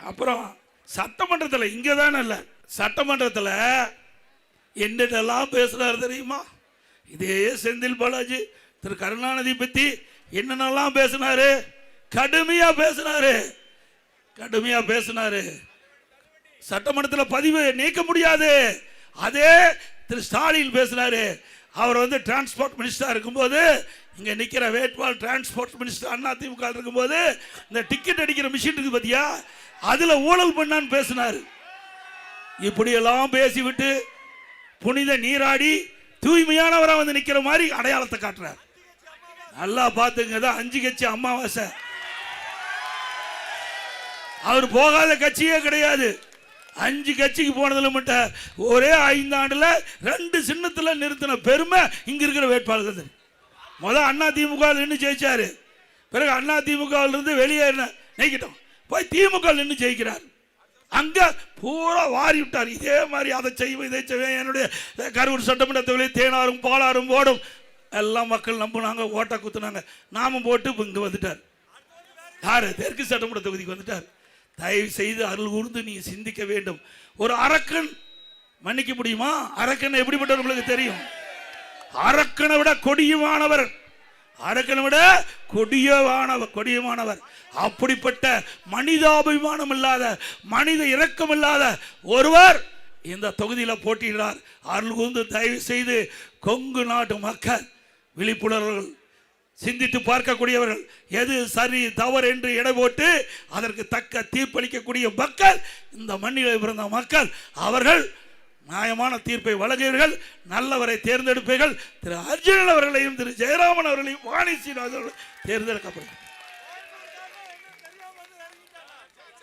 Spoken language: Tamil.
அப்புறம் சட்டமன்றத்தில் இங்கே தானே இல்லை, சட்டமன்றத்தில் என்னென்னலாம் பேசுகிறாரு தெரியுமா? இதே செந்தில் பாலாஜி திரு கருணாநிதி பற்றி என்னென்னலாம் பேசினாரு, கடுமையாக பேசினாரு. சட்டமன்றத்தில் பதிவு நீக்க முடியாது. அதே திரு ஸ்டாலின் பேசினாரு. அவர் வந்து டிரான்ஸ்போர்ட் மினிஸ்டர் இருக்கும்போது, இங்கே நிற்கிற வேட்பாளர் டிரான்ஸ்போர்ட் மினிஸ்டர் அதிமுக இருக்கும்போது, இந்த டிக்கெட் அடிக்கிற மிஷின் இருக்கு பார்த்தியா, அதில் ஊழல் பண்ணான்னு பேசினார். இப்படியெல்லாம் பேசிவிட்டு புனித நீராடி தூய்மையானவராக வந்து நிற்கிற மாதிரி அடையாளத்தை காட்டுறார். நல்லா பார்த்துங்க, தான் 5 கட்சி அமாவாசை. அவர் போகாத கட்சியே கிடையாது. 5 கட்சிக்கு போனதில் மட்டும் ஒரே 5 ஆண்டுல 2 சின்னத்தில் நிறுத்தின பெருமை இங்க இருக்கிற வேட்பாளர்கள். முதல் அதிமுக நின்று ஜெயிச்சாரு, பிறகு அதிமுக இருந்து வெளியேறின நீக்கிட்டோம், போய் திமுக நின்று ஜெயிக்கிறார். அங்க பூரா வாரி விட்டார். இதே மாதிரி அதை செய்வோம் இதை செய்வேன், என்னுடைய கரூர் சட்டமன்ற தொகுதியில் தேனாரும் பாலாரும் ஓடும் எல்லாம் மக்கள் நம்பினாங்க, ஓட்டை குத்துனாங்க, நாமும் போட்டு இங்க வந்துட்டார். யாரு? தெற்கு சட்டமன்ற தொகுதிக்கு வந்துட்டார். தயவு செய்து அருள் கூர்ந்து நீ சிந்திக்க வேண்டும். ஒரு அரக்கன் மன்னிக்க முடியுமா? அரக்கன் எப்படிப்பட்டவர் உங்களுக்கு தெரியும்? அரக்கனை விட கொடியமானவர், அரக்கனை விட கொடியமானவர். அப்படிப்பட்ட மனிதாபிமானம் இல்லாத, மனித இரக்கம் இல்லாத ஒருவர் இந்த தொகுதியில் போட்டியிடார். அருள் கூர்ந்து தயவு செய்து கொங்கு நாட்டு மக்கள் விழிப்புணர்வுகள், சிந்தித்து பார்க்கக்கூடியவர்கள், எது சரி தவறு என்று எடை போட்டு அதற்கு தக்க தீர்ப்பளிக்கக்கூடிய மக்கள், இந்த மண்ணில் பிறந்த மக்கள், அவர்கள் நியாயமான தீர்ப்பை வழங்குவீர்கள், நல்லவரை தேர்ந்தெடுப்பீர்கள். திரு அர்ஜுனன் அவர்களையும் திரு ஜெயராமன் அவர்களையும் வாணி சீனிவாசன் தேர்ந்தெடுக்கப்படும்.